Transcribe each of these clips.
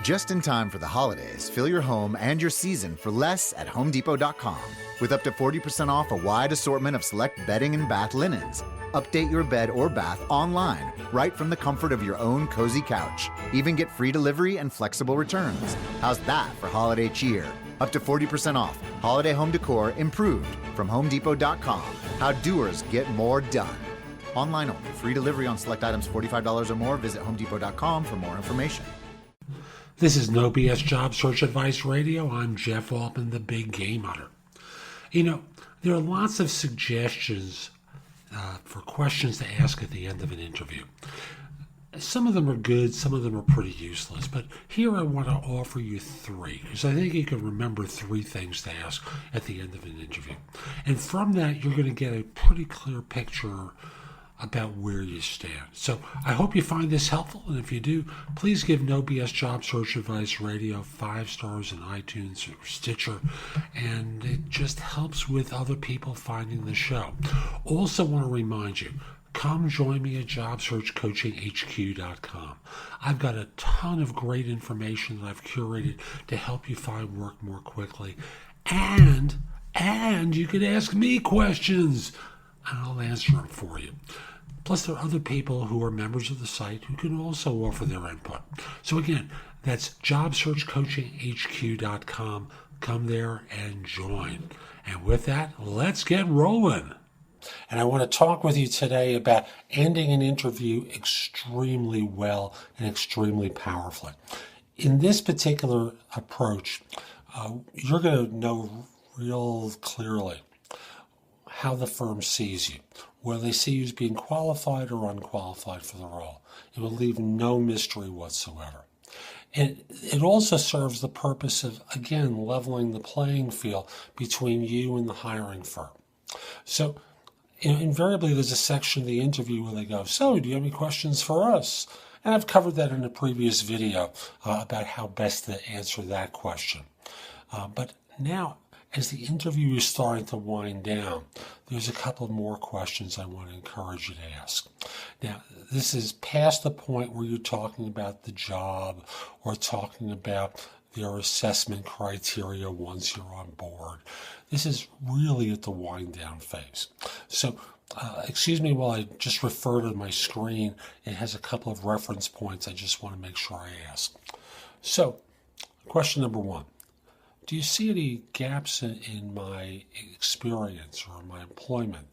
Just in time for the holidays, fill your home and your season for less at HomeDepot.com. With up to 40% off a wide assortment of select bedding and bath linens. Update your bed or bath online, right from the comfort of your own cozy couch. Even get free delivery and flexible returns. How's that for holiday cheer? Up to 40% off. Holiday home decor improved from HomeDepot.com. How doers get more done. Online only. Free delivery on select items $45 or more. Visit HomeDepot.com for more information. This is No BS Job Search Advice Radio. I'm Jeff Altman, the Big Game Hunter. You know, there are lots of suggestions for questions to ask at the end of an interview. Some of them are good, some of them are pretty useless, but here I want to offer you three, because I think you can remember three things to ask at the end of an interview. And from that, you're going to get a pretty clear picture about where you stand. So I hope you find this helpful, and if you do, please give No BS Job Search Advice Radio 5 stars in iTunes or Stitcher, and it just helps with other people finding the show. Also want to remind you, come join me at JobSearch.Coaching.HQ.com. I've got a ton of great information that I've curated to help you find work more quickly, and you can ask me questions, and I'll answer them for you. Plus, there are other people who are members of the site who can also offer their input. So again, that's JobSearch.Coaching.HQ.com. Come there and join. And with that, let's get rolling. And I want to talk with you today about ending an interview extremely well and extremely powerfully. In this particular approach, you're going to know real clearly how the firm sees you, whether they see you as being qualified or unqualified for the role. It will leave no mystery whatsoever. And it also serves the purpose of, again, leveling the playing field between you and the hiring firm. So, invariably, there's a section of the interview where they go, so, do you have any questions for us? And I've covered that in a previous video about how best to answer that question. But now, as the interview is starting to wind down, there's a couple more questions I want to encourage you to ask. Now, this is past the point where you're talking about the job or talking about their assessment criteria once you're on board. This is really at the wind down phase. So, excuse me while I just refer to my screen. It has a couple of reference points I just want to make sure I ask. So, question number one. Do you see any gaps in my experience or my employment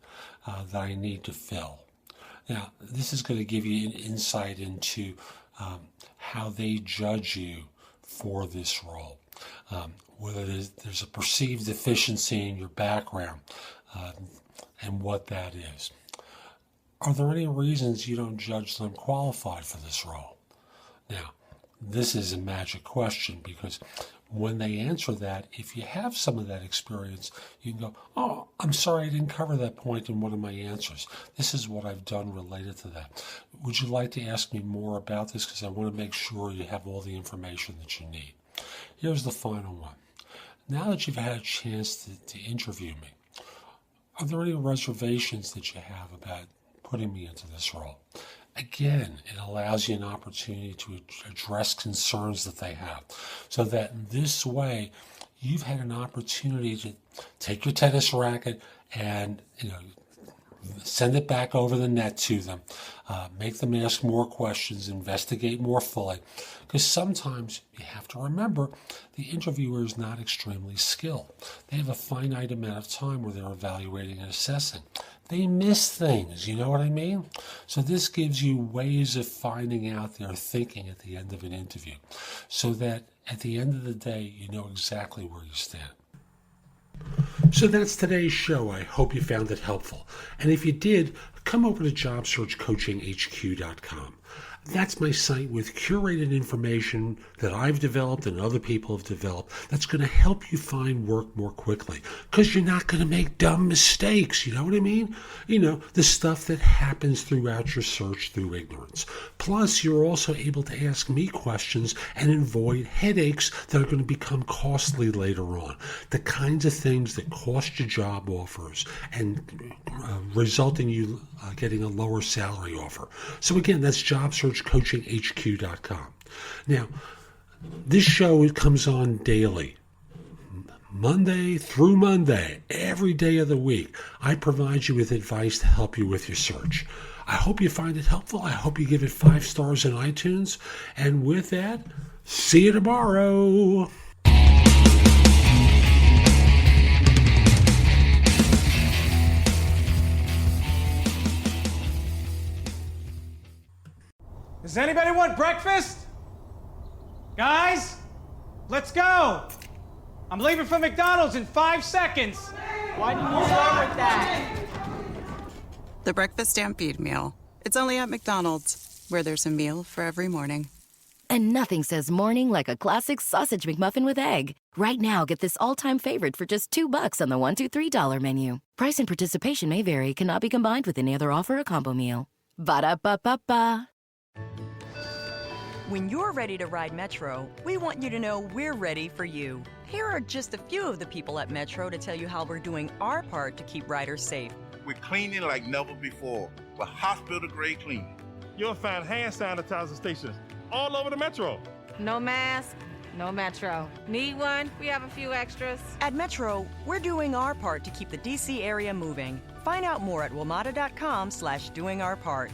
that I need to fill? Now, this is going to give you an insight into how they judge you for this role, whether there's a perceived deficiency in your background and what that is. Are there any reasons you don't judge them qualified for this role? Now, this is a magic question because when they answer that, if you have some of that experience, you can go, oh, I'm sorry I didn't cover that point in one of my answers. This is what I've done related to that. Would you like to ask me more about this? Because I want to make sure you have all the information that you need. Here's the final one. Now that you've had a chance to interview me, are there any reservations that you have about putting me into this role? Again, it allows you an opportunity to address concerns that they have, so that in this way, you've had an opportunity to take your tennis racket and send it back over the net to them, make them ask more questions, investigate more fully, because sometimes you have to remember the interviewer is not extremely skilled. They have a finite amount of time where they're evaluating and assessing. They miss things, you know what I mean? So this gives you ways of finding out their thinking at the end of an interview, so that at the end of the day, you know exactly where you stand. So that's today's show. I hope you found it helpful. And if you did, come over to JobSearch.Coaching.HQ.com. That's my site with curated information that I've developed and other people have developed that's going to help you find work more quickly, because you're not going to make dumb mistakes. You know what I mean? The stuff that happens throughout your search through ignorance. Plus, you're also able to ask me questions and avoid headaches that are going to become costly later on. The kinds of things that cost you job offers and result in you getting a lower salary offer. So again, that's JobSearch.Coaching.HQ.com. Now, This show comes on daily, Monday through Monday, every day of the week. I provide you with advice to help you with your search. I hope you find it helpful. I hope you give it 5 stars in iTunes. And with that, see you tomorrow. Does anybody want breakfast? Guys, let's go. I'm leaving for McDonald's in 5 seconds. Why didn't you start with that? The Breakfast Stampede Meal. It's only at McDonald's, where there's a meal for every morning. And nothing says morning like a classic sausage McMuffin with egg. Right now, get this all-time favorite for just $2 on the $1, $2, $3 menu. Price and participation may vary. Cannot be combined with any other offer or combo meal. Ba-da-ba-ba-ba. When you're ready to ride Metro, we want you to know we're ready for you. Here are just a few of the people at Metro to tell you how we're doing our part to keep riders safe. We're cleaning like never before with hospital-grade cleaning. You'll find hand sanitizer stations all over the Metro. No mask, no Metro. Need one? We have a few extras. At Metro, we're doing our part to keep the DC area moving. Find out more at WMATA.com/doingourpart.